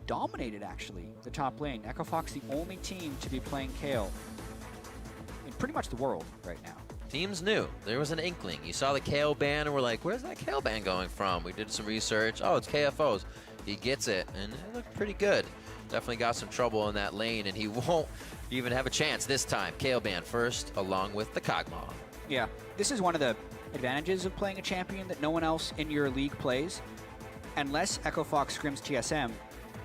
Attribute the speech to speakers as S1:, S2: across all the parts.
S1: dominated, actually, the top lane. Echo Fox, the only team to be playing Kayle in pretty much the world right now.
S2: Teams knew. There was an inkling. You saw the Kayle ban, and we're like, where's that Kayle ban going from? We did some research. Oh, it's KFOs. He gets it, and it looked pretty good. Definitely got some trouble in that lane, and he won't even have a chance this time. Kayle ban first, along with the Kog'Maw.
S1: Yeah, this is one of the advantages of playing a champion that no one else in your league plays. Unless Echo Fox scrims TSM,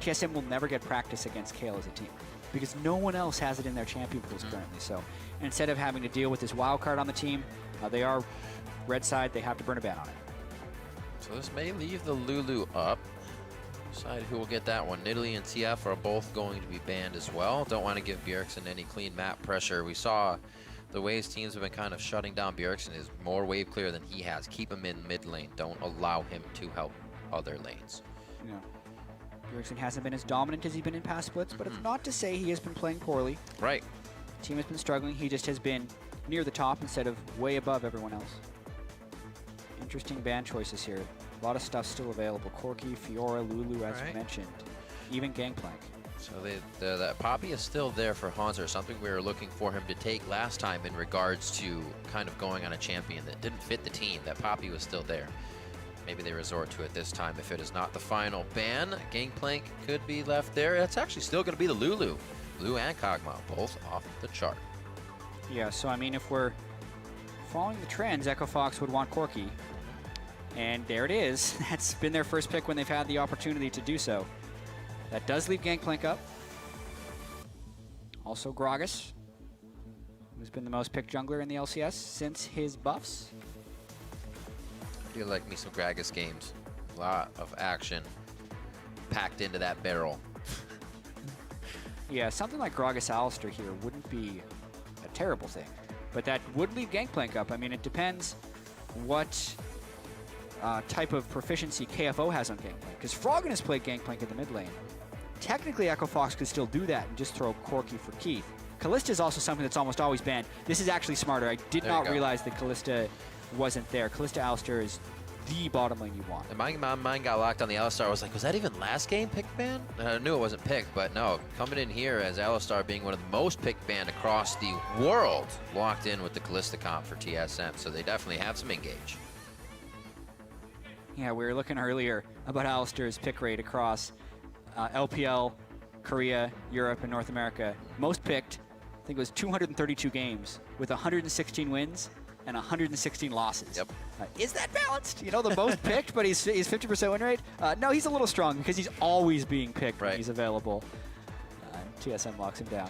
S1: TSM will never get practice against Kayle as a team because no one else has it in their champion pools currently. So instead of having to deal with this wild card on the team, they are red side, they have to burn a ban on it.
S2: So this may leave the Lulu up. Decide who will get that one. Nidalee and TF are both going to be banned as well. Don't want to give Bjergsen any clean map pressure. We saw the ways teams have been kind of shutting down Bjergsen is more wave clear than he has. Keep him in mid lane. Don't allow him to help other lanes.
S1: Yeah. Bjergsen hasn't been as dominant as he's been in past splits, but it's not to say he has been playing poorly.
S2: Right.
S1: The team has been struggling. He just has been near the top instead of way above everyone else. Interesting ban choices here. A lot of stuff still available. Corki, Fiora, Lulu, as you mentioned. Even Gangplank.
S2: So that Poppy is still there for Hanser, something we were looking for him to take last time in regards to kind of going on a champion that didn't fit the team. That Poppy was still there. Maybe they resort to it this time if it is not the final ban. Gangplank could be left there. It's actually still going to be the Lulu. Lulu and Kog'Maw, both off the chart.
S1: Yeah, so I mean, if we're following the trends, Echo Fox would want Corki. And there it is. That's been their first pick when they've had the opportunity to do so. That does leave Gangplank up. Also Gragas, who's been the most picked jungler in the LCS since his buffs.
S2: I do like me some Gragas games. A lot of action packed into that barrel.
S1: Yeah, something like Gragas Alistar here wouldn't be a terrible thing. But that would leave Gangplank up. I mean, it depends what type of proficiency KFO has on Gangplank. Because Froggen has played Gangplank in the mid lane. Technically, Echo Fox could still do that and just throw Corki for Keith. Kalista is also something that's almost always banned. This is actually smarter. I did not realize that Kalista wasn't there. Kalista Alistar is the bottom lane you want.
S2: And my mind got locked on the Alistar. I was like, was that even last game picked ban? I knew it wasn't picked, but no. Coming in here as Alistar being one of the most picked banned across the world, locked in with the Kalista comp for TSM. So they definitely have some engage.
S1: Yeah, we were looking earlier about Alistar's pick rate across LPL, Korea, Europe, and North America. Most picked, I think it was 232 games with 116 wins and 116 losses.
S2: Yep.
S1: Is that balanced? You know, the most picked, but he's 50% win rate? No, he's a little strong because he's always being picked when he's available. TSM locks him down.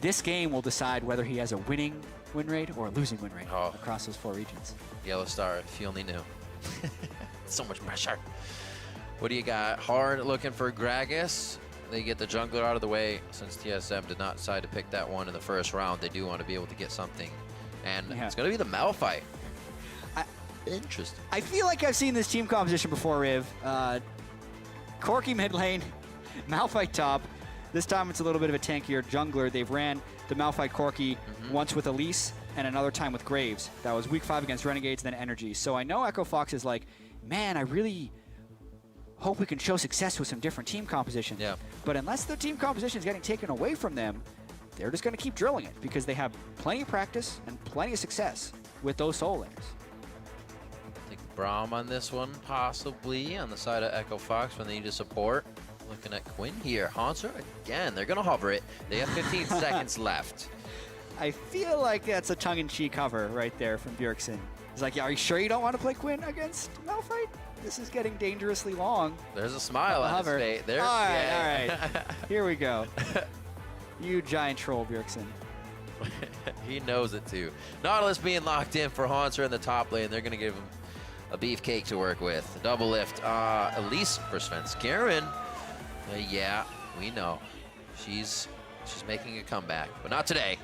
S1: This game will decide whether he has a winning win rate or a losing win rate across those 4 regions.
S2: Yellow Star, if you only knew. So much pressure. What do you got? Hard looking for Gragas. They get the jungler out of the way. Since TSM did not decide to pick that one in the first round, they do want to be able to get something. And it's going to be the Malphite. Interesting.
S1: I feel like I've seen this team composition before, Riv. Corki mid lane, Malphite top. This time it's a little bit of a tankier jungler. They've ran the Malphite Corki once with Elise and another time with Graves. That was week 5 against Renegades, then Energy. So I know Echo Fox is like, man, I really hope we can show success with some different team compositions.
S2: Yeah.
S1: But unless the team composition is getting taken away from them, they're just going to keep drilling it because they have plenty of practice and plenty of success with those soul laners.
S2: I think Braum on this one, possibly on the side of Echo Fox when they need to support. Looking at Quinn here. Hanser again. They're going to hover it. They have 15 seconds left.
S1: I feel like that's a tongue-in-cheek cover right there from Bjergsen. He's like, yeah, are you sure you don't want to play Quinn against Malphite? This is getting dangerously long.
S2: There's a smile on his face. There.
S1: All right. Here we go. You giant troll, Bjergsen.
S2: He knows it too. Nautilus being locked in for Hanser in the top lane. They're going to give him a beefcake to work with. Double lift. Elise for Svenskeren. Yeah, we know. She's making a comeback, but not today.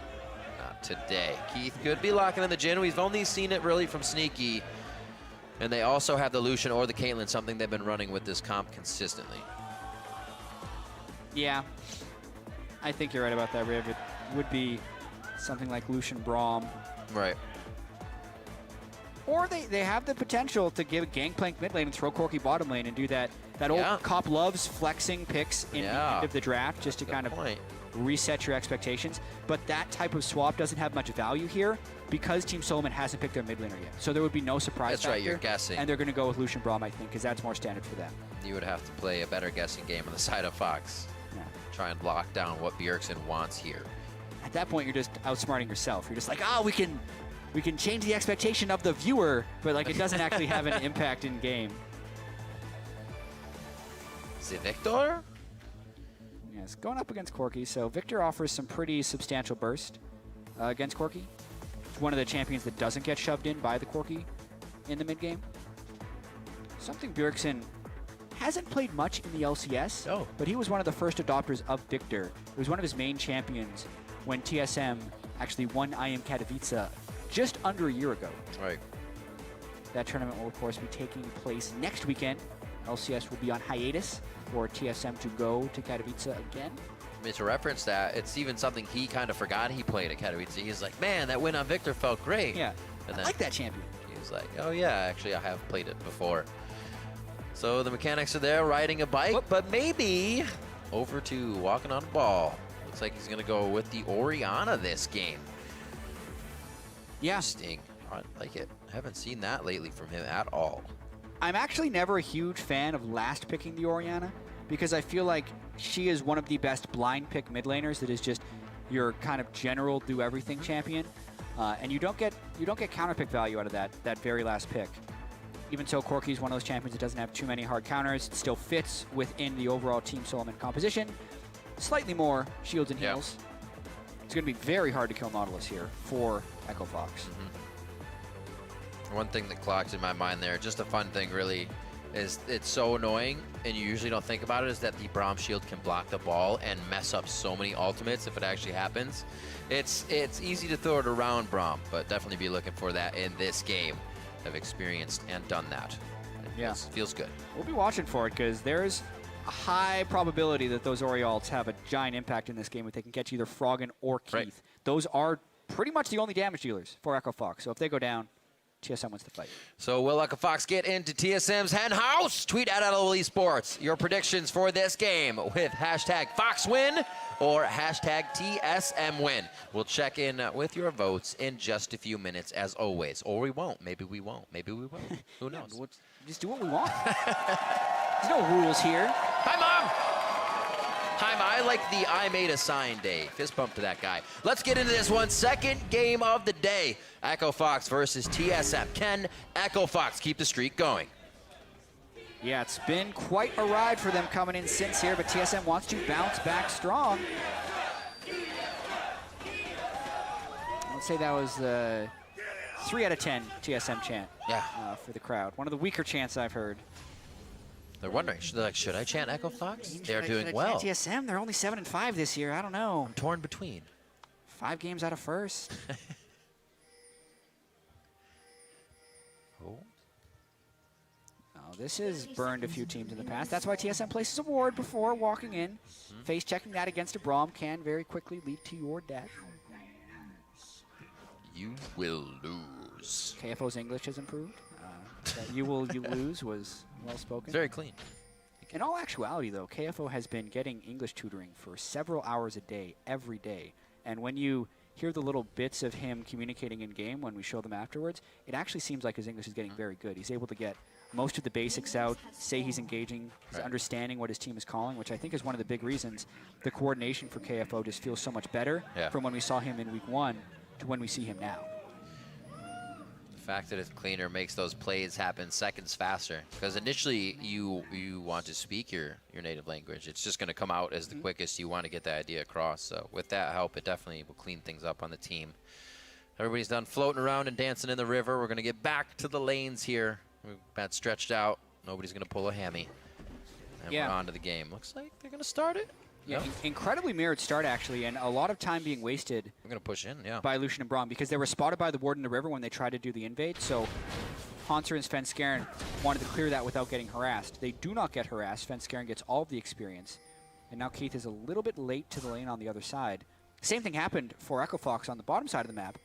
S2: Not today. Keith could be locking in the Jhin. We've only seen it really from Sneaky. And they also have the Lucian or the Caitlyn, something they've been running with this comp consistently.
S1: Yeah, I think you're right about that, Riv. It would be something like Lucian Braum.
S2: Right.
S1: Or they have the potential to give Gangplank mid lane and throw Corki bottom lane and do that old Cop loves flexing picks in the end of the draft just to kind of reset your expectations. But that type of swap doesn't have much value here because Team Solomon hasn't picked their mid laner yet. So there would be no surprise
S2: That's
S1: factor.
S2: right, you're guessing.
S1: And they're going to go with Lucian Braum, I think, because that's more standard for them.
S2: You would have to play a better guessing game on the side of Fox.
S1: Yeah.
S2: Try and lock down what Bjergsen wants here.
S1: At that point, you're just outsmarting yourself. You're just like, oh, we can change the expectation of the viewer, but like it doesn't actually have an impact in game.
S2: Is it Victor?
S1: Yes, going up against Corki. So Victor offers some pretty substantial burst against Corki. It's one of the champions that doesn't get shoved in by the Corki in the mid game. Something Bjergsen hasn't played much in the LCS, but he was one of the first adopters of Victor. It was one of his main champions when TSM actually won IM Katowice just under a year ago.
S2: Right.
S1: That tournament will, of course, be taking place next weekend. LCS will be on hiatus for TSM to go to Katowice again.
S2: I mean, to reference that, it's even something he kind of forgot he played at Katowice. He's like, man, that win on Victor felt great.
S1: Yeah,
S2: and
S1: I
S2: then
S1: like that champion.
S2: He was like, oh yeah, actually I have played it before. So the mechanics are there, riding a bike, but maybe over to walking on a ball. Looks like he's going to go with the Orianna this game.
S1: Yeah.
S2: Interesting. I like it. I haven't seen that lately from him at all.
S1: I'm actually never a huge fan of last picking the Orianna because I feel like she is one of the best blind pick mid laners that is just your kind of general do everything champion, and you don't get counter pick value out of that very last pick. Even so, Corki is one of those champions that doesn't have too many hard counters. It still fits within the overall Team Solomon composition. Slightly more shields and heals. It's going to be very hard to kill Nautilus here for Echo Fox.
S2: One thing that clocked in my mind there, just a fun thing really, is it's so annoying, and you usually don't think about it, is that the Braum shield can block the ball and mess up so many ultimates if it actually happens. It's easy to throw it around Braum, but definitely be looking for that in this game. I've experienced and done that. It feels good.
S1: We'll be watching for it because there's a high probability that those Oriolts have a giant impact in this game if they can catch either Froggen or Keith. Right. Those are pretty much the only damage dealers for Echo Fox. So if they go down, TSM wins the fight.
S2: So will Echo Fox get into TSM's hen house? Tweet at LOL Esports your predictions for this game with hashtag FoxWin or hashtag TSM win. We'll check in with your votes in just a few minutes as always. Or we won't. Maybe we won't. Maybe we will. Who knows?
S1: We'll just do what we want. There's no rules here.
S2: Hi, Mom! Hi, Mom. I like the I made a sign day. Fist bump to that guy. Let's get into this one. Second game of the day. Echo Fox versus TSM. Can Echo Fox keep the streak going?
S1: Yeah, it's been quite a ride for them coming in since here, but TSM wants to bounce back strong. I'd say that was 3 out of 10 TSM chant for the crowd. One of the weaker chants I've heard.
S2: They're wondering, should I chant Echo Fox? They're doing well.
S1: TSM, they're only 7-5 this year. I don't know.
S2: I'm torn between.
S1: 5 games out of first. This has burned a few teams in the past. That's why TSM places a ward before walking in. Face checking that against a Braum can very quickly lead to your death.
S2: You will lose.
S1: KFO's English has improved. You lose was well spoken.
S2: Very clean.
S1: In all actuality, though, KFO has been getting English tutoring for several hours a day, every day. And when you hear the little bits of him communicating in game when we show them afterwards, it actually seems like his English is getting very good. He's able to get most of the basics out, say he's engaging, he's understanding what his team is calling, which I think is one of the big reasons the coordination for KFO just feels so much better from when we saw him in week 1 to when we see him now.
S2: The fact that it's cleaner makes those plays happen seconds faster, because initially you want to speak your native language. It's just going to come out as the quickest. You want to get the idea across. So with that help, it definitely will clean things up on the team. Everybody's done floating around and dancing in the river. We're going to get back to the lanes here. We've got stretched out. Nobody's going to pull a hammy. And we're on to the game. Looks like they're going to start it.
S1: Yeah, incredibly mirrored start, actually, and a lot of time being wasted.
S2: We're going to push in,
S1: by Lucian and Braum, because they were spotted by the ward in the river when they tried to do the invade. So Haunter and Svenskeren wanted to clear that without getting harassed. They do not get harassed. Svenskeren gets all of the experience. And now Keith is a little bit late to the lane on the other side. Same thing happened for Echo Fox on the bottom side of the map.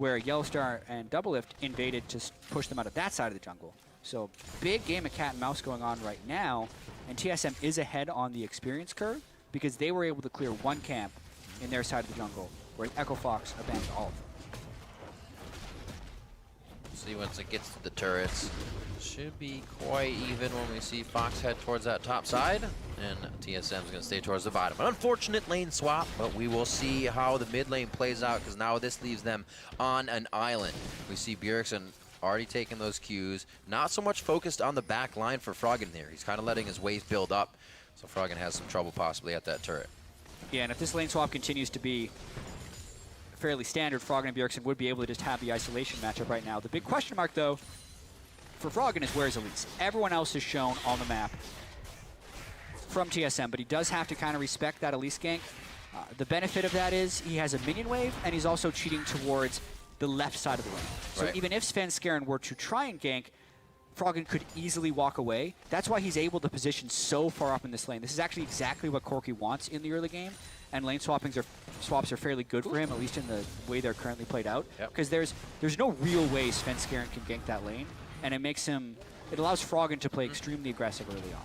S1: where Yellow Star and Double Lift invaded to push them out of that side of the jungle. So big game of cat and mouse going on right now, and TSM is ahead on the experience curve because they were able to clear one camp in their side of the jungle, where Echo Fox abandoned all of them.
S2: See, once it gets to the turrets, should be quite even when we see Fox head towards that top side, and TSM is going to stay towards the bottom. An unfortunate lane swap, but we will see how the mid lane plays out, because now this leaves them on an island. We see Bjergsen already taking those cues, not so much focused on the back line for Froggen here. He's kind of letting his wave build up, so Froggen has some trouble possibly at that turret.
S1: Yeah, and if this lane swap continues to be fairly standard, Froggen and Bjergsen would be able to just have the isolation matchup right now. The big question mark, though, for Froggen is where's Elise? Everyone else is shown on the map from TSM, but he does have to kind of respect that Elise gank. The benefit of that is he has a minion wave, and he's also cheating towards the left side of the lane. So
S2: right.
S1: Even if Svenskeren were to try and gank, Froggen could easily walk away. That's why he's able to position so far up in this lane. This is actually exactly what Corki wants in the early game, and lane swaps are fairly good for him, at least in the way they're currently played out. Because there's no real way Svenskeren can gank that lane, and it allows Froggen to play extremely aggressive early on.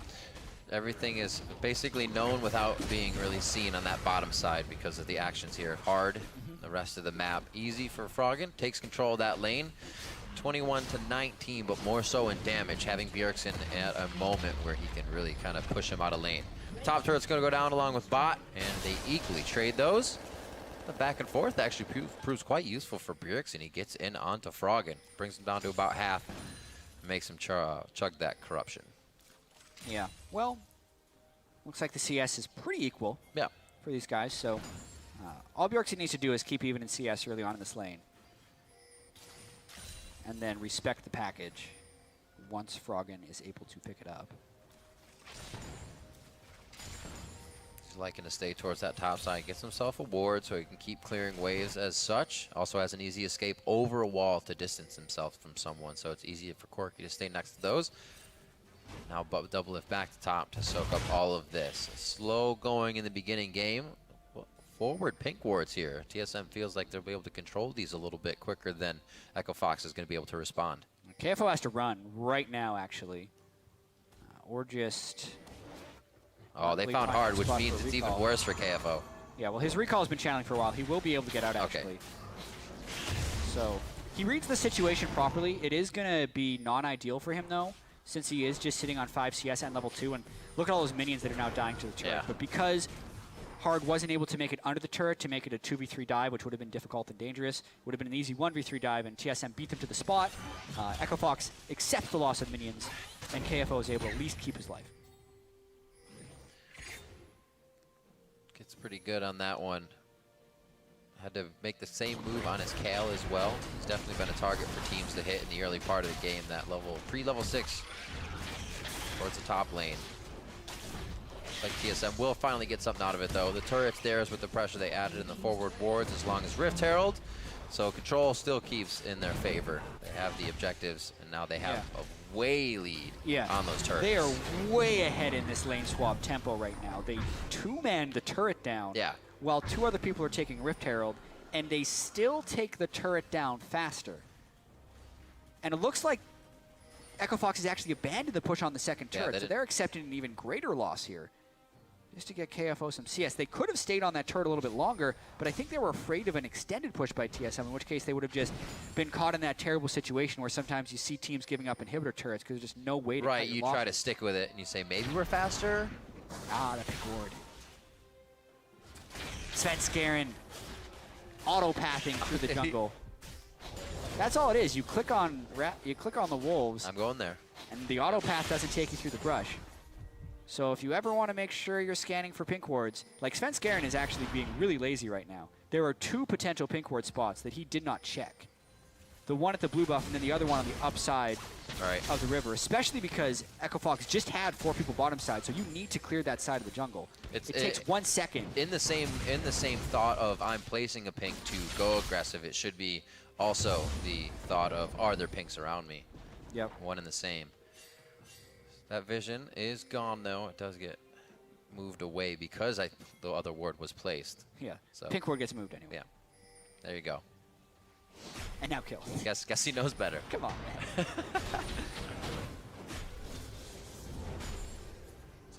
S2: Everything is basically known without being really seen on that bottom side because of the actions here. Hard, the rest of the map easy for Froggen. Takes control of that lane. 21-19, but more so in damage, having Bjergsen at a moment where he can really kind of push him out of lane. Top turret's going to go down along with bot, and they equally trade those. The back and forth actually proves quite useful for Bjergsen. He gets in onto Froggen, brings him down to about half, and makes him chug that corruption.
S1: Yeah, well, looks like the CS is pretty equal for these guys, so all Bjergsen needs to do is keep even in CS early on in this lane, and then respect the package once Froggen is able to pick it up.
S2: He's liking to stay towards that top side, gets himself a ward so he can keep clearing waves as such. Also has an easy escape over a wall to distance himself from someone, so it's easier for Corki to stay next to those. Now double lift back to top to soak up all of this. Slow going in the beginning game. Forward pink wards here. TSM feels like they'll be able to control these a little bit quicker than Echo Fox is going to be able to respond.
S1: KFO has to run right now, actually. Or just...
S2: Oh, they found hard, which means it's even worse for KFO.
S1: Yeah, well, his recall has been channeling for a while. He will be able to get out, actually. Okay. So, he reads the situation properly. It is going to be non-ideal for him, though, since he is just sitting on 5 CS at level 2. And look at all those minions that are now dying to the turret. But because Hard wasn't able to make it under the turret to make it a 2v3 dive, which would have been difficult and dangerous, would have been an easy 1v3 dive, and TSM beat them to the spot. Echo Fox accepts the loss of minions, and KFO is able to at least keep his life.
S2: Gets pretty good on that one. Had to make the same move on his Kale as well. He's definitely been a target for teams to hit in the early part of the game, that pre-level 6 towards the top lane. Like TSM will finally get something out of it, though. The turret's theirs with the pressure they added in the forward wards as long as Rift Herald. So control still keeps in their favor. They have the objectives, and now they have a way lead on those turrets.
S1: They are way ahead in this lane swap tempo right now. They two-man the turret down while 2 other people are taking Rift Herald, and they still take the turret down faster. And it looks like Echo Fox has actually abandoned the push on the second turret, so they're accepting an even greater loss here, just to get KFO some CS. They could have stayed on that turret a little bit longer, but I think they were afraid of an extended push by TSM, in which case they would have just been caught in that terrible situation where sometimes you see teams giving up inhibitor turrets because there's just no way to
S2: you try to stick with it, and you say, maybe we're faster?
S1: Ah, that big ward. Svenskeren auto-pathing through the jungle. That's all it is. You click on the wolves.
S2: I'm going there.
S1: And the auto path doesn't take you through the brush. So if you ever want to make sure you're scanning for pink wards, like Svenskeren is actually being really lazy right now. There are 2 potential pink ward spots that he did not check. The one at the blue buff and then the other one on the upside of the river, especially because Echo Fox just had 4 people bottom side, so you need to clear that side of the jungle. It takes 1 second.
S2: In the same thought of I'm placing a pink to go aggressive, it should be also the thought of, are there pinks around me?
S1: Yep.
S2: One and the same. That vision is gone, though. It does get moved away because the other ward was placed.
S1: Yeah.
S2: So
S1: pink ward gets moved anyway.
S2: Yeah. There you go.
S1: And now kill.
S2: Guess he knows better.
S1: Come on, man.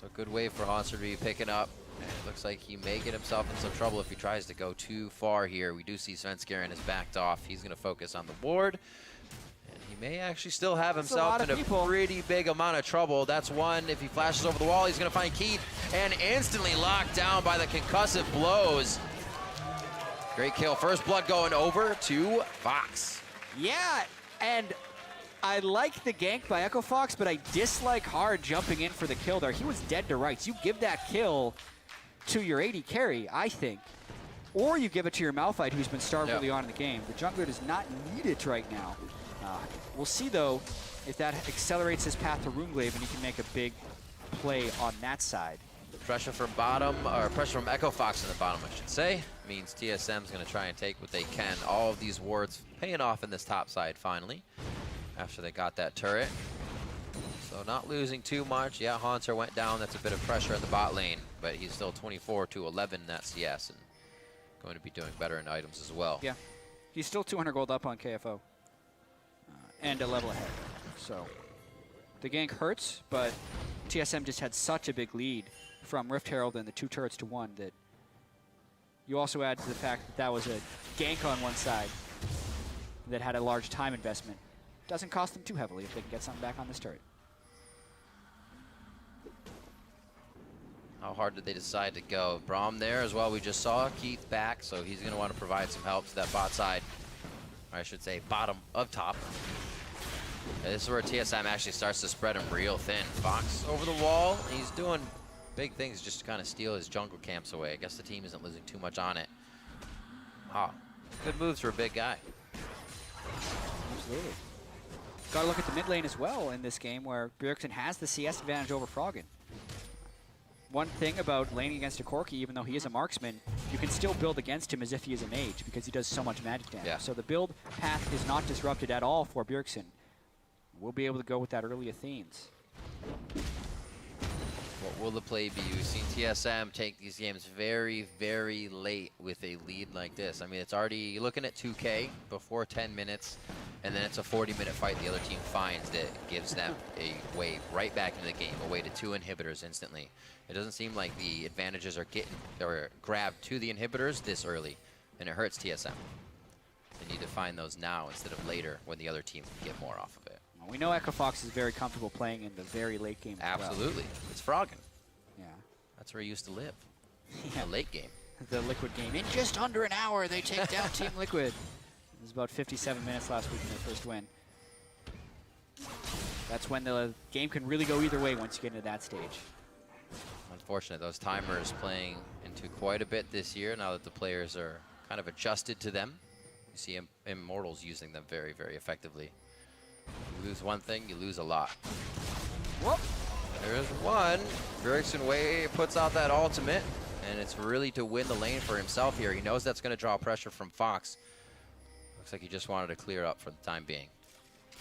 S2: So a good wave for Hanser to be picking up. And it looks like he may get himself in some trouble if he tries to go too far here. We do see Svenskeren has backed off. He's going to focus on the ward. And he may actually still have himself in a pretty big amount of trouble. That's one. If he flashes over the wall, he's going to find Keith and instantly locked down by the concussive blows. Great kill. First blood going over to Fox.
S1: Yeah, and I like the gank by Echo Fox, but I dislike hard jumping in for the kill there. He was dead to rights. You give that kill to your AD carry, I think. Or you give it to your Malphite, who's been starved early on in the game. The jungler does not need it right now. We'll see, though, if that accelerates his path to Runeglaive and he can make a big play on that side.
S2: Pressure from bottom, or pressure from Echo Fox in the bottom, I should say, means TSM's going to try and take what they can. All of these wards paying off in this top side finally, after they got that turret. So not losing too much. Yeah, Hanser went down. That's a bit of pressure in the bot lane, but he's still 24-11 in that CS and going to be doing better in items as well.
S1: Yeah, he's still 200 gold up on KFO and a level ahead. So the gank hurts, but TSM just had such a big lead from Rift Herald and the 2 turrets to 1 that you also add to the fact that that was a gank on one side that had a large time investment. Doesn't cost them too heavily if they can get something back on this turret.
S2: How hard did they decide to go? Braum there as well. We just saw Keith back, so he's going to want to provide some help to that bot side. Or I should say bottom of top. And this is where TSM actually starts to spread him real thin. Fox over the wall. He's doing big things just to kind of steal his jungle camps away. I guess the team isn't losing too much on it. Ah, good moves for a big guy.
S1: Absolutely. Got to look at the mid lane as well in this game where Bjergsen has the CS advantage over Froggen. One thing about laning against a Corki, even though he is a marksman, you can still build against him as if he is a mage because he does so much magic damage.
S2: Yeah.
S1: So the build path is not disrupted at all for Bjergsen. We'll be able to go with that early Athenes.
S2: What will the play be? We've seen TSM take these games very, very late with a lead like this. I mean, it's already looking at 2K before 10 minutes, and then it's a 40-minute fight the other team finds that gives them a way right back into the game, away to 2 inhibitors instantly. It doesn't seem like the advantages are getting or grabbed to the inhibitors this early, and it hurts TSM. They need to find those now instead of later when the other team can get more off of it.
S1: We know Echo Fox is very comfortable playing in the very late game as well.
S2: Absolutely. It's Froggen.
S1: Yeah.
S2: That's where he used to live.
S1: Yeah.
S2: The late game.
S1: The Liquid game. In just under an hour, they take down Team Liquid. It was about 57 minutes last week in their first win. That's when the game can really go either way once you get into that stage.
S2: Unfortunate, those timers playing into quite a bit this year now that the players are kind of adjusted to them. You see Immortals using them very, very effectively. You lose one thing, you lose a lot.
S1: Whoop!
S2: There's one. Bjergsen puts out that ultimate, and it's really to win the lane for himself here. He knows that's going to draw pressure from Fox. Looks like he just wanted to clear up for the time being.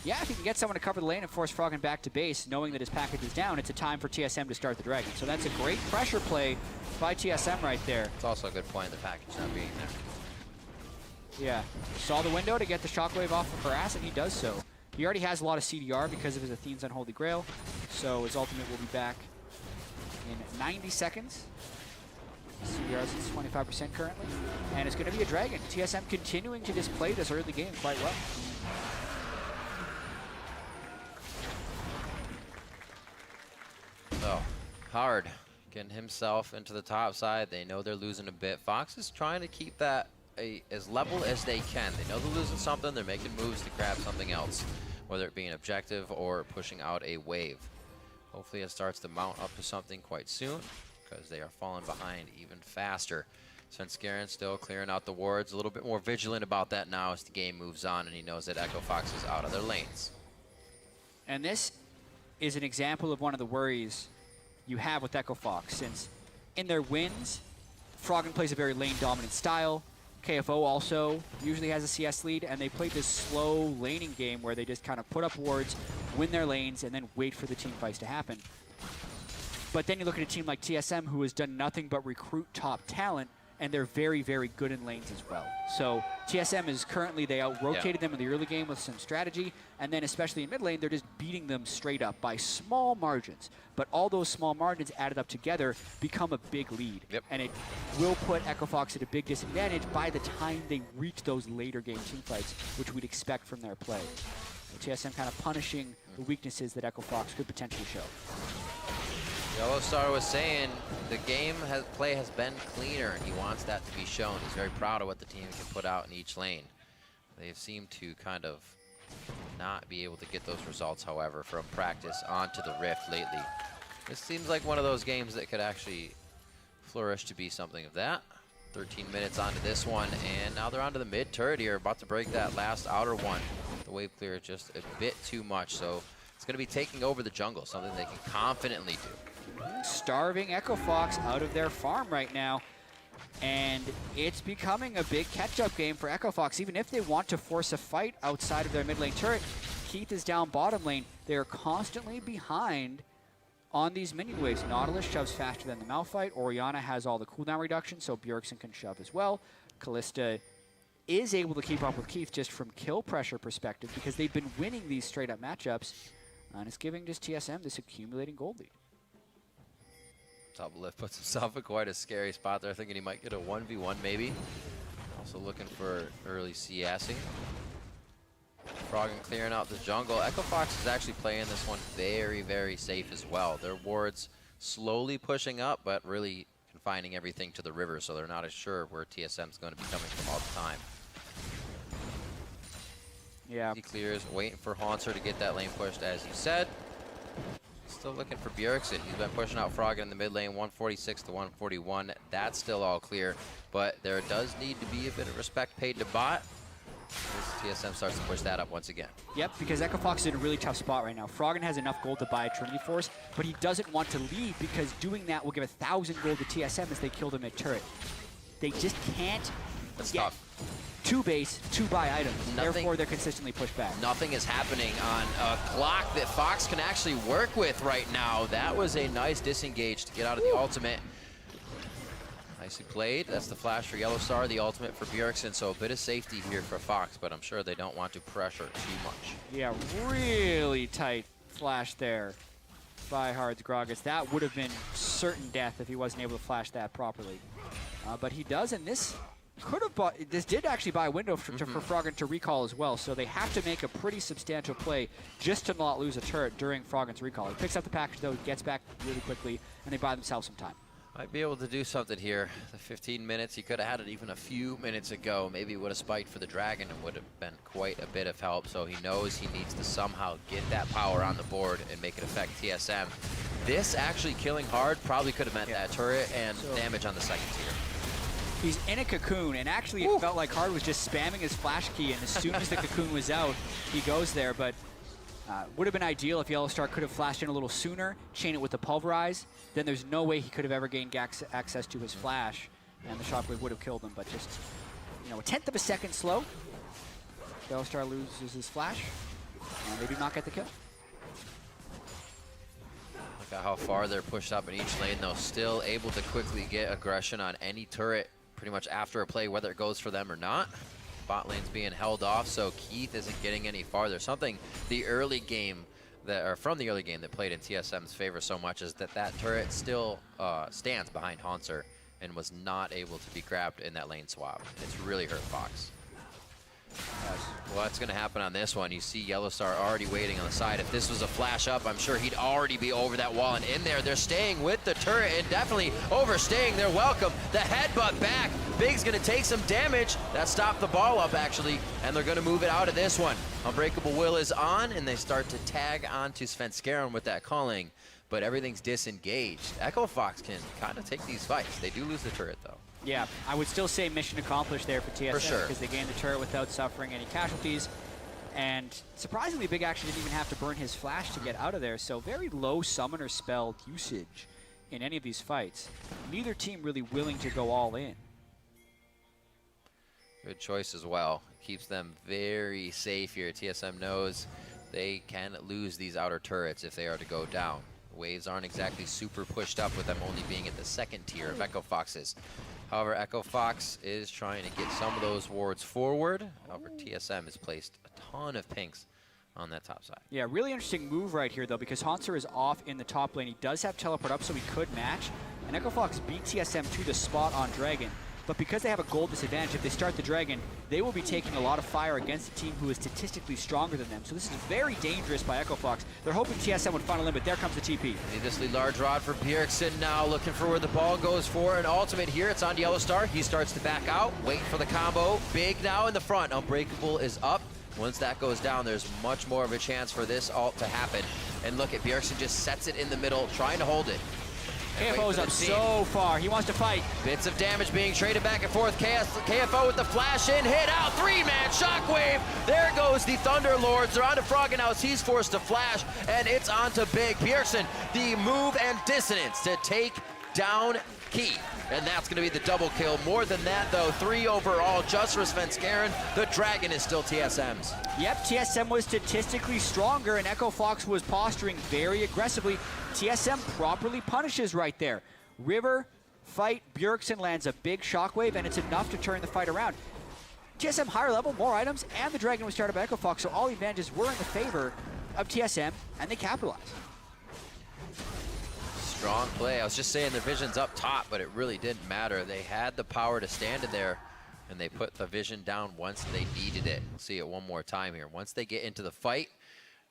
S1: Yeah, if he can get someone to cover the lane and force Froggen back to base, knowing that his package is down, it's a time for TSM to start the Dragon. So that's a great pressure play by TSM right there.
S2: It's also a good point, the package not being there.
S1: Yeah, saw the window to get the shockwave off of Harass, and he does so. He already has a lot of CDR because of his Athene's Unholy Grail, so his ultimate will be back in 90 seconds. CDR is 25% currently, and it's going to be a Dragon. TSM continuing to just play this early game quite well.
S2: So, hard getting himself into the top side. They know they're losing a bit. Fox is trying to keep that as level as they can. They know they're losing something. They're making moves to grab something else, whether it be an objective or pushing out a wave. Hopefully it starts to mount up to something quite soon because they are falling behind even faster. Svenskeren still clearing out the wards, a little bit more vigilant about that now as the game moves on, and he knows that Echo Fox is out of their lanes.
S1: And this is an example of one of the worries you have with Echo Fox, since in their wins, Froggen plays a very lane-dominant style. KFO also usually has a CS lead, and they play this slow laning game where they just kind of put up wards, win their lanes, and then wait for the team fights to happen. But then you look at a team like TSM, who has done nothing but recruit top talent, and they're very, very good in lanes as well. So TSM is currently, they out-rotated them in the early game with some strategy, and then especially in mid lane, they're just beating them straight up by small margins. But all those small margins added up together become a big lead.
S2: Yep.
S1: And it will put Echo Fox at a big disadvantage by the time they reach those later game teamfights, which we'd expect from their play. So TSM kind of punishing the weaknesses that Echo Fox could potentially show.
S2: Yellow Star was saying the play has been cleaner, and he wants that to be shown. He's very proud of what the team can put out in each lane. They've seemed to kind of not be able to get those results, however, from practice onto the Rift lately. This seems like one of those games that could actually flourish to be something of that. 13 minutes onto this one, and now they're onto the mid turret here, about to break that last outer one. The wave clear just a bit too much, so it's going to be taking over the jungle, something they can confidently do.
S1: Starving Echo Fox out of their farm right now, and it's becoming a big catch-up game for Echo Fox. Even if they want to force a fight outside of their mid lane turret, Keith is down bottom lane. They're constantly behind on these minion waves. Nautilus shoves faster than the Malphite. Orianna has all the cooldown reduction, so Bjergsen can shove as well. Kalista is able to keep up with Keith just from kill pressure perspective because they've been winning these straight-up matchups, and it's giving just TSM this accumulating gold lead.
S2: Top left puts himself in quite a scary spot there, thinking he might get a 1v1 maybe. Also looking for early CSing. Froggen clearing out the jungle. Echo Fox is actually playing this one very, very safe as well. Their wards slowly pushing up, but really confining everything to the river, so they're not as sure where TSM is going to be coming from all the time.
S1: Yeah.
S2: He clears, waiting for Haunter to get that lane pushed, as you said. Still looking for Bjergsen. He's been pushing out Froggen in the mid lane, 146 to 141. That's still all clear, but there does need to be a bit of respect paid to bot. As TSM starts to push that up once again.
S1: Yep, because Echo Fox is in a really tough spot right now. Froggen has enough gold to buy a Trinity Force, but he doesn't want to leave because doing that will give 1,000 gold to TSM as they kill them at turret. They just can't get two base, two buy items. Therefore, they're consistently pushed back.
S2: Nothing is happening on a clock that Fox can actually work with right now. That was a nice disengage to get out of the ultimate. Nicely played. That's the flash for Yellow Star, the ultimate for Bjergsen. So a bit of safety here for Fox, but I'm sure they don't want to pressure too much.
S1: Yeah, really tight flash there by Hards Gragas. That would have been certain death if he wasn't able to flash that properly. But he does, and this could have bought, this did actually buy a window for Froggen to recall as well, so they have to make a pretty substantial play just to not lose a turret during Froggen's recall. He picks up the package though, gets back really quickly, and they buy themselves some time.
S2: Might be able to do something here. The 15 minutes, he could have had it even a few minutes ago. Maybe he would have spiked for the dragon and would have been quite a bit of help, so he knows he needs to somehow get that power on the board and make it affect TSM. This actually killing hard probably could have meant that turret and damage on the second tier.
S1: He's in a cocoon, and actually it felt like Hard was just spamming his flash key, and as soon as the cocoon was out, he goes there. But would have been ideal if Yellow Star could have flashed in a little sooner, chain it with the Pulverize. Then there's no way he could have ever gained access to his flash, and the Shockwave would have killed him. But just, you know, 1/10 of a second slow. Yellow Star loses his flash, and they do not get the kill.
S2: Look at how far they're pushed up in each lane, though. Still able to quickly get aggression on any turret pretty much after a play, whether it goes for them or not. Bot lane's being held off, so Keith isn't getting any farther. Something the early game from the early game that played in TSM's favor so much is that turret still stands behind Haunter and was not able to be grabbed in that lane swap. It's really hurt Fox. Well, that's going to happen on this one. You see Yellow Star already waiting on the side. If this was a flash up, I'm sure he'd already be over that wall and in there. They're staying with the turret and definitely overstaying their welcome. The headbutt back. Big's going to take some damage. That stopped the ball up, actually, and they're going to move it out of this one. Unbreakable Will is on, and they start to tag onto Svenskeren with that calling, but everything's disengaged. Echo Fox can kind of take these fights. They do lose the turret, though.
S1: Yeah, I would still say mission accomplished there for TSM.
S2: For sure.
S1: Because they gained the turret without suffering any casualties. And surprisingly, Big actually didn't even have to burn his flash to get out of there. So very low summoner spell usage in any of these fights. Neither team really willing to go all in.
S2: Good choice as well. Keeps them very safe here. TSM knows they can lose these outer turrets if they are to go down. Waves aren't exactly super pushed up with them only being at the second tier of Echo Fox's. However, Echo Fox is trying to get some of those wards forward. However, TSM has placed a ton of pinks on that top side.
S1: Yeah, really interesting move right here, though, because Hanser is off in the top lane. He does have teleport up, so he could match. And Echo Fox beat TSM to the spot on Dragon. But because they have a gold disadvantage, if they start the Dragon, they will be taking a lot of fire against a team who is statistically stronger than them. So this is very dangerous by Echo Fox. They're hoping TSM would final in, but there comes the TP.
S2: Needlessly large rod for Bjergsen now, looking for where the ball goes for an ultimate here. It's on Yellow Star. He starts to back out, wait for the combo. Big now in the front. Unbreakable is up. Once that goes down, there's much more of a chance for this ult to happen. And look at Bjergsen just sets it in the middle, trying to hold it.
S1: KFO's up so far. He wants to fight.
S2: Bits of damage being traded back and forth. KFO with the flash in, hit out, 3-man shockwave. There goes the Thunder Lords. They're onto Froggenhaus. He's forced to flash, and it's onto Big. Bjergsen, the move and dissonance to take down Keith. And that's going to be the double kill. More than that, though, 3 overall just for Svenskeren. The Dragon is still TSM's.
S1: Yep, TSM was statistically stronger, and Echo Fox was posturing very aggressively. TSM properly punishes right there. River, fight, Bjergsen lands a big shockwave, and it's enough to turn the fight around. TSM higher level, more items, and the Dragon was started by Echo Fox, so all advantages were in the favor of TSM, and they capitalized.
S2: Strong play. I was just saying the vision's up top, but it really didn't matter. They had the power to stand in there, and they put the vision down once they needed it. We'll see it one more time here. Once they get into the fight,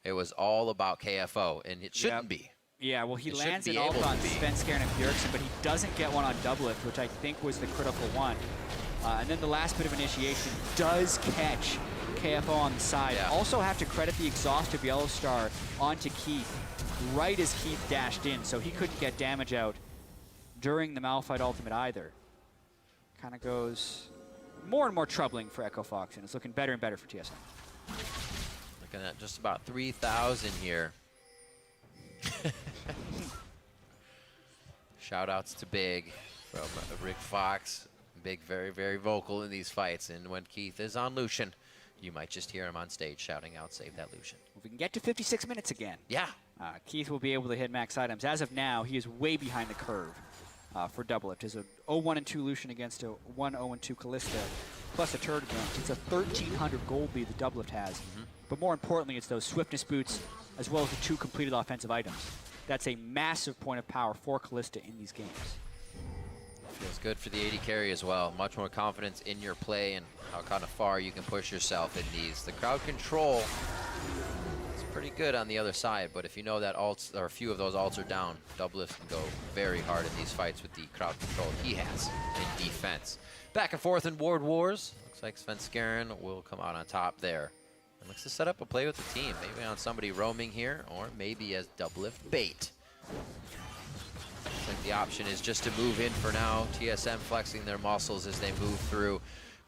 S2: it was all about KFO, and it shouldn't be.
S1: Yeah, well, he lands an ult on Svenskeren and Bjergsen, but he doesn't get one on Doublelift, which I think was the critical one. And then the last bit of initiation does catch KFO on the side.
S2: Yeah.
S1: Also have to credit the exhaust of Yellow Star onto Keith right as Keith dashed in, so he couldn't get damage out during the Malphite ultimate either. Kind of goes more and more troubling for Echo Fox, and it's looking better and better for TSM.
S2: Looking at just about 3,000 here. Shout outs to Big from Rick Fox. Big very, very vocal in these fights, and when Keith is on Lucian, you might just hear him on stage shouting out, "Save that Lucian."
S1: If we can get to 56 minutes again,
S2: yeah,
S1: Keith will be able to hit max items. As of now, he is way behind the curve for Doublelift. It's a 0-1-2 Lucian against a 1-0-2 Callista, plus a turret advantage. It's a 1,300 gold lead the Doublelift has. But more importantly, it's those swiftness boots as well as the 2 completed offensive items. That's a massive point of power for Callista in these games.
S2: Feels good for the AD carry as well. Much more confidence in your play and how kind of far you can push yourself in these. The crowd control is pretty good on the other side, but if you know that ults, or a few of those ults are down, Doublelift can go very hard in these fights with the crowd control he has in defense. Back and forth in Ward Wars. Looks like Svenskeren will come out on top there. And looks to set up a play with the team, maybe on somebody roaming here, or maybe as Doublelift bait. I think the option is just to move in for now. TSM flexing their muscles as they move through.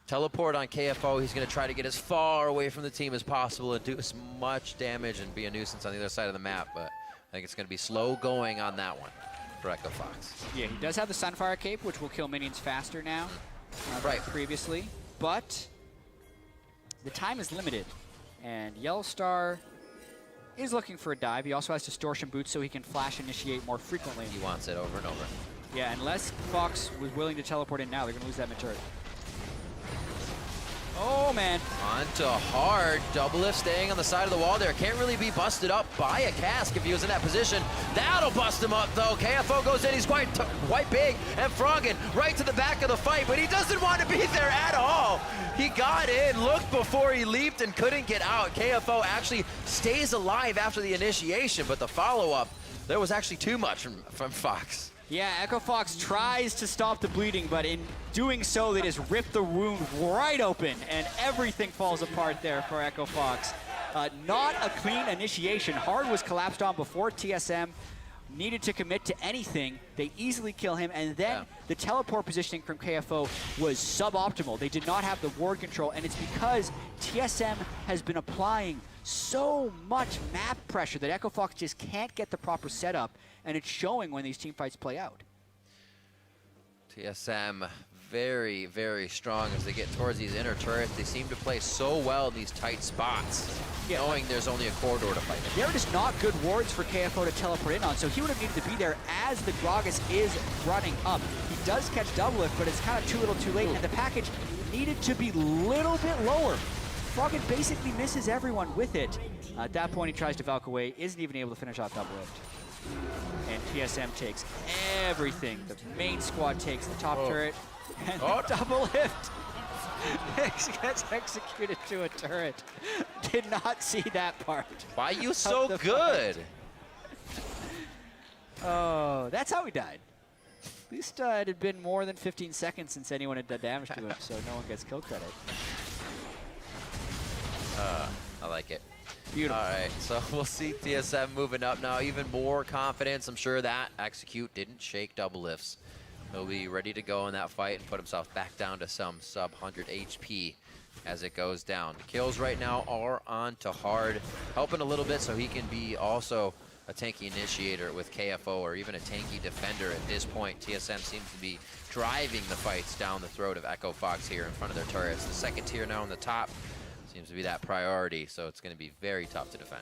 S2: Teleport on KFO. He's going to try to get as far away from the team as possible and do as much damage and be a nuisance on the other side of the map. But I think it's going to be slow going on that one for Echo Fox.
S1: Yeah, he does have the Sunfire Cape, which will kill minions faster now than previously. But the time is limited. And Yellow Star is looking for a dive. He also has Distortion Boots so he can flash initiate more frequently.
S2: He wants it over and over.
S1: Yeah, unless Fox was willing to teleport in now, they're going to lose that mid-turret. Oh, man.
S2: On to hard. Doublelift staying on the side of the wall there. Can't really be busted up by a cask if he was in that position. That'll bust him up, though. KFO goes in. He's quite big. And Froggen right to the back of the fight, but he doesn't want to be there at all. He got in, looked before he leaped, and couldn't get out. KFO actually stays alive after the initiation, but the follow-up, there was actually too much from Fox.
S1: Yeah, Echo Fox tries to stop the bleeding, but in doing so, they just rip the wound right open, and everything falls apart there for Echo Fox. Not a clean initiation. Hard was collapsed on before TSM needed to commit to anything. They easily kill him, and then the teleport positioning from KFO was suboptimal. They did not have the ward control, and it's because TSM has been applying so much map pressure that Echo Fox just can't get the proper setup, and it's showing when these team fights play out.
S2: TSM very, very strong as they get towards these inner turrets. They seem to play so well in these tight spots, knowing there's only a corridor to fight in.
S1: They're just not good wards for KFO to teleport in on, so he would have needed to be there as the Gragas is running up. He does catch double lift, but it's kind of too little too late, and the package needed to be a little bit lower. Froggen basically misses everyone with it. At that point, he tries to Valk away, isn't even able to finish off double lift. And TSM takes everything. The main squad takes the top turret, and double lift gets executed to a turret. Did not see that part.
S2: Why are you so good?
S1: Oh, that's how he died. At least it had been more than 15 seconds since anyone had done damage to him, so no one gets kill credit.
S2: I like it.
S1: Beautiful.
S2: All right, so we'll see TSM moving up now. Even more confidence. I'm sure that Execute didn't shake double lifts. He'll be ready to go in that fight and put himself back down to some sub 100 HP as it goes down. The kills right now are on to Hard, helping a little bit so he can be also a tanky initiator with KFO or even a tanky defender at this point. TSM seems to be driving the fights down the throat of Echo Fox here in front of their turrets. The second tier now on the top seems to be that priority, so it's going to be very tough to defend.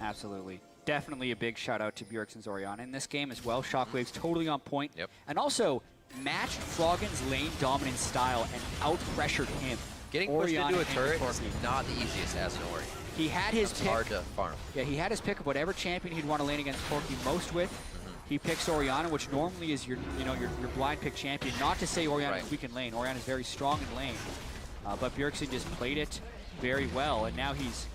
S1: Absolutely. Definitely a big shout out to Bjergsen's Orianna in this game as well. Shockwave's totally on point.
S2: Yep.
S1: And also matched Froggen's lane dominant style and out-pressured him.
S2: Getting pushed into a turret is not the easiest as an Ori.
S1: He had his pick.
S2: Hard to farm.
S1: Yeah, he had his pick of whatever champion he'd want to lane against Corki most with. He picks Orianna, which normally is your blind pick champion. Not to say Orianna is weak in lane. Orianna is very strong in lane. But Bjergsen just played it very well, and now he's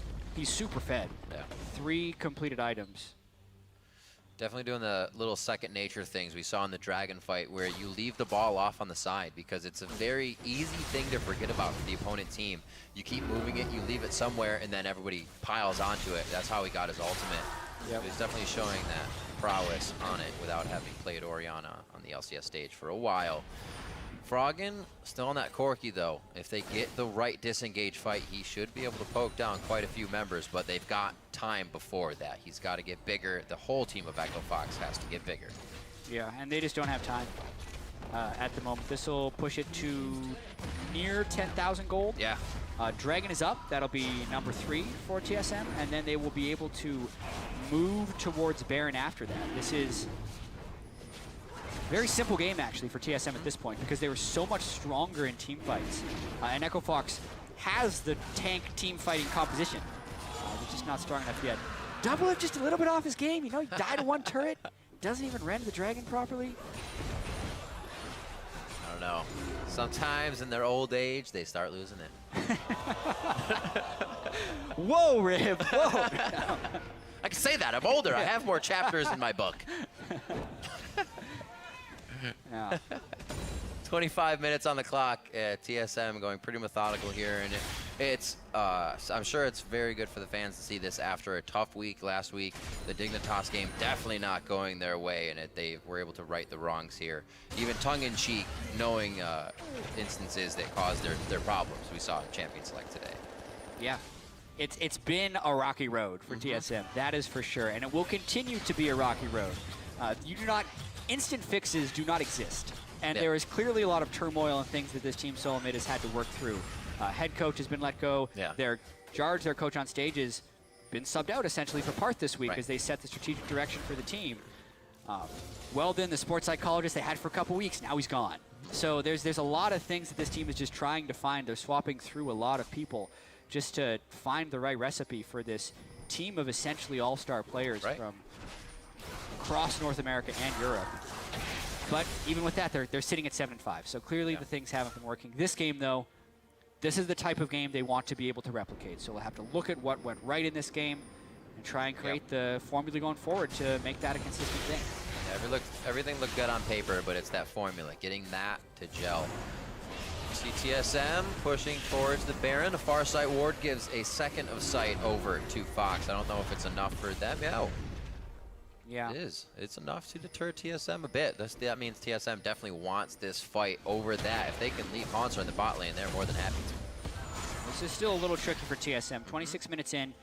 S1: super fed.
S2: Yeah.
S1: 3 completed items.
S2: Definitely doing the little second nature things we saw in the Dragon fight where you leave the ball off on the side because it's a very easy thing to forget about for the opponent team. You keep moving it, you leave it somewhere, and then everybody piles onto it. That's how he got his ultimate.
S1: Yep.
S2: He's definitely showing that prowess on it without having played Orianna on the LCS stage for a while. Froggen still on that Corki though. If they get the right disengage fight, he should be able to poke down quite a few members, but they've got time before that. He's got to get bigger. The whole team of Echo Fox has to get bigger.
S1: Yeah, and they just don't have time at the moment. This will push it to near 10,000 gold.
S2: Yeah.
S1: Dragon is up. That'll be number 3 for TSM, and then they will be able to move towards Baron after that. This is very simple game, actually, for TSM at this point because they were so much stronger in team fights. And Echo Fox has the tank team fighting composition. They're just not strong enough yet. Double Lift just a little bit off his game. You know, he died to 1 turret. Doesn't even rend the Dragon properly.
S2: I don't know. Sometimes in their old age, they start losing it.
S1: Whoa, Rib. Whoa.
S2: I can say that. I'm older. I have more chapters in my book.
S1: Yeah.
S2: 25 minutes on the clock. TSM going pretty methodical here, and it's I'm sure it's very good for the fans to see this after a tough week last week. The Dignitas game definitely not going their way, and they were able to right the wrongs here. Even tongue-in-cheek, knowing instances that caused their problems. We saw in Champion Select today.
S1: Yeah. It's been a rocky road for TSM, that is for sure, and it will continue to be a rocky road. Instant fixes do not exist, and there is clearly a lot of turmoil and things that this team solo mid has had to work through. Head coach has been let go. Their Jarge, their coach on stage, has been subbed out essentially for Parth this week as they set the strategic direction for the team. Weldon, the sports psychologist they had for a couple weeks, now he's gone. So there's a lot of things that this team is just trying to find. They're swapping through a lot of people just to find the right recipe for this team of essentially all-star players from across North America and Europe. But even with that, they're sitting at 7-5. So clearly the things haven't been working. This game, though, this is the type of game they want to be able to replicate. So we'll have to look at what went right in this game and try and create the formula going forward to make that a consistent thing.
S2: Yeah, everything looked good on paper, but it's that formula, getting that to gel. See TSM pushing towards the Baron. A far sight ward gives a second of sight over to Fox. I don't know if it's enough for them. Yeah, it is. It's enough to deter TSM a bit. That means TSM definitely wants this fight over that. If they can leave Hanser in the bot lane, they're more than happy to.
S1: This is still a little tricky for TSM. 26 minutes in.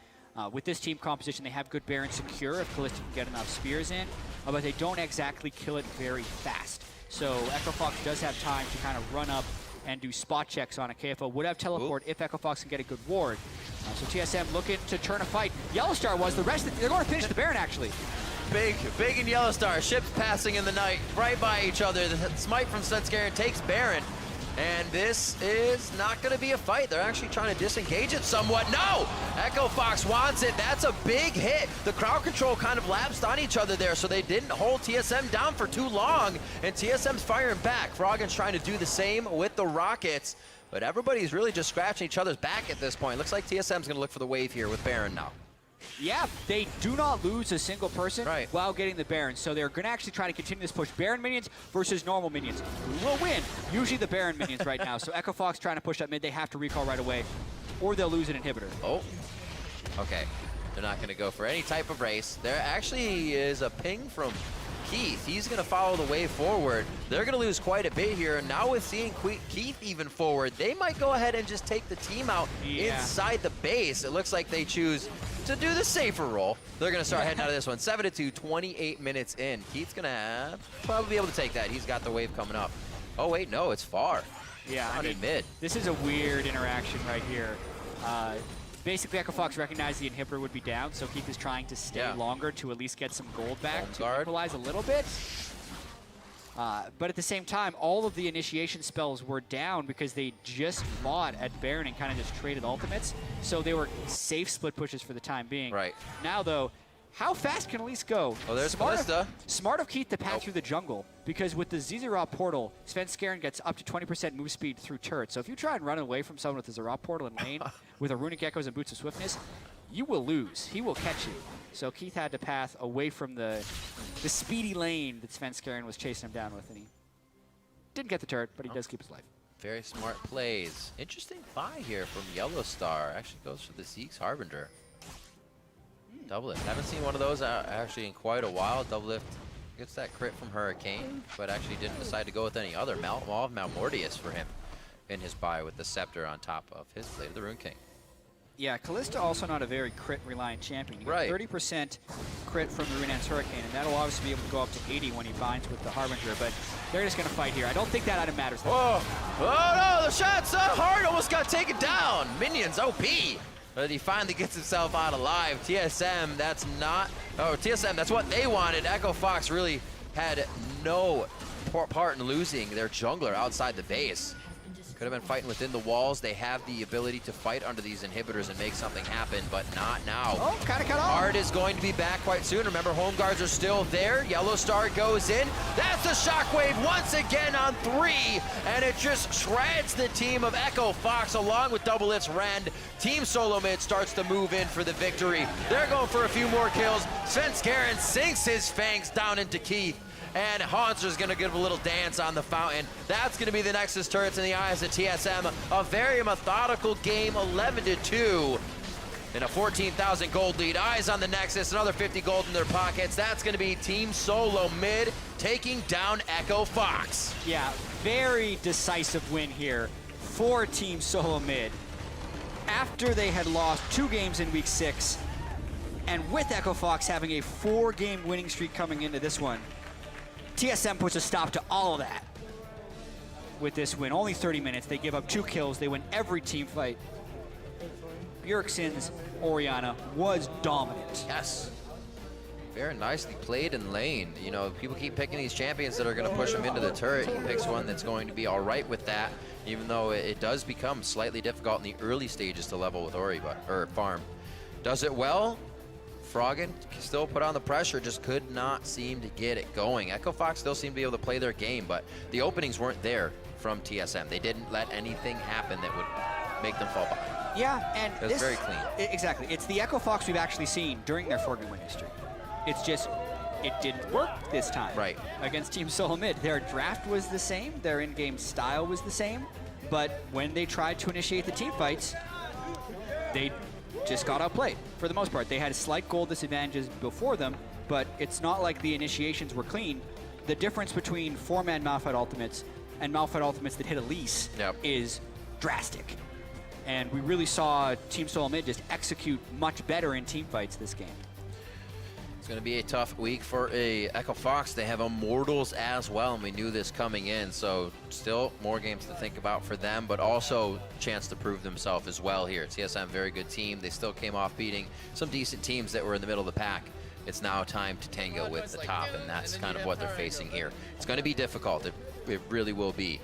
S1: With this team composition, they have good Baron secure if Kalista can get enough spears in, but they don't exactly kill it very fast. So Echo Fox does have time to kind of run up and do spot checks on a KFO. Would have teleport if Echo Fox can get a good ward. So TSM looking to turn a fight. Yellowstar was the rest. They're going to finish the Baron, actually.
S2: Big in Yellowstar. Ships passing in the night, right by each other. The smite from Svenskeren takes Baron. And this is not going to be a fight. They're actually trying to disengage it somewhat. No! Echo Fox wants it. That's a big hit. The crowd control kind of lapsed on each other there, so they didn't hold TSM down for too long. And TSM's firing back. Froggen's trying to do the same with the rockets. But everybody's really just scratching each other's back at this point. Looks like TSM's going to look for the wave here with Baron now.
S1: Yeah, they do not lose a single person
S2: right
S1: while getting the Baron, so they're going to actually try to continue this push. Baron minions versus normal minions. Who will win? Usually the Baron minions right now. So Echo Fox trying to push that mid. They have to recall right away, or they'll lose an inhibitor.
S2: Oh, okay. They're not going to go for any type of race. There actually is a ping from Keith. He's going to follow the way forward. They're going to lose quite a bit here. And now with seeing Keith even forward, they might go ahead and just take the team out inside the base. It looks like they choose to do the safer role. They're going to start heading out of this one. 7-2, 28 minutes in. Keith's going to probably be able to take that. He's got the wave coming up. Oh, wait, no, it's far.
S1: Yeah,
S2: I mean, mid.
S1: This is a weird interaction right here. Basically, Echo Fox recognized the inhibitor would be down, so Keith is trying to stay longer to at least get some gold back to equalize a little bit. But at the same time, all of the initiation spells were down because they just fought at Baron and kind of just traded ultimates. So they were safe split pushes for the time being.
S2: Right.
S1: Now, though, how fast can Elise go?
S2: Oh, there's Ballista.
S1: Smart of Keith to pass through the jungle, because with the Zizirah portal, Svenskeren gets up to 20% move speed through turret. So if you try and run away from someone with the Zirah portal in lane with a Runic Echoes and Boots of Swiftness, you will lose. He will catch you. So Keith had to path away from the speedy lane that Svenskeren was chasing him down with, and he didn't get the turret, but he does keep his life.
S2: Very smart plays. Interesting buy here from Yellowstar. Actually goes for the Zeke's Harbinger. Double lift. Haven't seen one of those actually in quite a while. Double lift gets that crit from Hurricane, but actually didn't decide to go with any other. Malmortius for him in his buy with the Scepter on top of his Blade of the Rune King.
S1: Yeah, Callista also not a very crit-reliant champion. You get 30% crit from the Runas Hurricane, and that'll obviously be able to go up to 80 when he binds with the Harbinger, but they're just going to fight here. I don't think that item matters.
S2: Oh no, the shot's hard, almost got taken down. Minions OP. But he finally gets himself out alive. TSM, that's not... Oh, TSM, that's what they wanted. Echo Fox really had no part in losing their jungler outside the base. Could have been fighting within the walls. They have the ability to fight under these inhibitors and make something happen, but not now.
S1: Oh, kind of cut off.
S2: Ard is going to be back quite soon. Remember, home guards are still there. Yellowstar goes in. That's a shockwave once again on 3, and it just shreds the team of Echo Fox along with Double Lift's Rend. Team Solo Mid starts to move in for the victory. They're going for a few more kills. Svenskeren sinks his fangs down into Keith. And Haunter's going to give a little dance on the fountain. That's going to be the Nexus turrets in the eyes of TSM. A very methodical game, 11-2. And a 14,000 gold lead. Eyes on the Nexus, another 50 gold in their pockets. That's going to be Team Solo Mid taking down Echo Fox.
S1: Yeah, very decisive win here for Team Solo Mid. After they had lost 2 games in Week 6, and with Echo Fox having a 4-game winning streak coming into this one, TSM puts a stop to all of that with this win. Only 30 minutes. They give up 2 kills. They win every team fight. Bjergsen's Orianna was dominant.
S2: Yes. Very nicely played in lane. You know, people keep picking these champions that are going to push them into the turret. He picks one that's going to be all right with that, even though it does become slightly difficult in the early stages to level with farm. Does it well. Froggen still put on the pressure, just could not seem to get it going. Echo Fox still seemed to be able to play their game, but the openings weren't there from TSM. They didn't let anything happen that would make them fall behind.
S1: Yeah, and
S2: it was very clean.
S1: Exactly. It's the Echo Fox we've actually seen during their 4-game winning streak. It's just, it didn't work this time.
S2: Right.
S1: Against Team Solo Mid. Their draft was the same, their in-game style was the same, but when they tried to initiate the team fights, they just got outplayed for the most part. They had slight goal disadvantages before them, but it's not like the initiations were clean. The difference between 4-man Malphite ultimates and Malphite ultimates that hit Elise is drastic. And we really saw Team Solo Mid just execute much better in team fights this game.
S2: It's going to be a tough week for Echo Fox. They have Immortals as well, and we knew this coming in. So still more games to think about for them, but also chance to prove themselves as well here. TSM, very good team. They still came off beating some decent teams that were in the middle of the pack. It's now time to tango with the top, and that's kind of what they're facing here. It's going to be difficult. It really will be.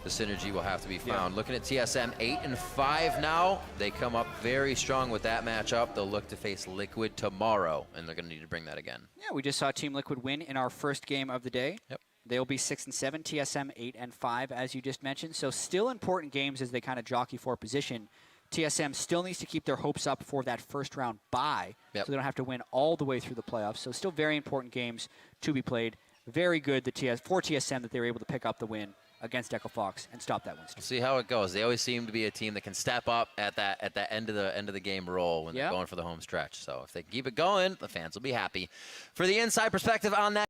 S2: The synergy will have to be found. Looking at TSM, 8-5 now. They come up very strong with that matchup. They'll look to face Liquid tomorrow, and they're going to need to bring that again.
S1: Yeah, we just saw Team Liquid win in our first game of the day.
S2: Yep.
S1: They'll be 6-7, TSM 8-5, as you just mentioned. So still important games as they kind of jockey for position. TSM still needs to keep their hopes up for that first round bye, so they don't have to win all the way through the playoffs. So still very important games to be played. Very good for TSM that they were able to pick up the win against Echo Fox and stop that win streak.
S2: See how it goes. They always seem to be a team that can step up at that end of the game roll when they're going for the home stretch. So if they keep it going, the fans will be happy. For the inside perspective on that.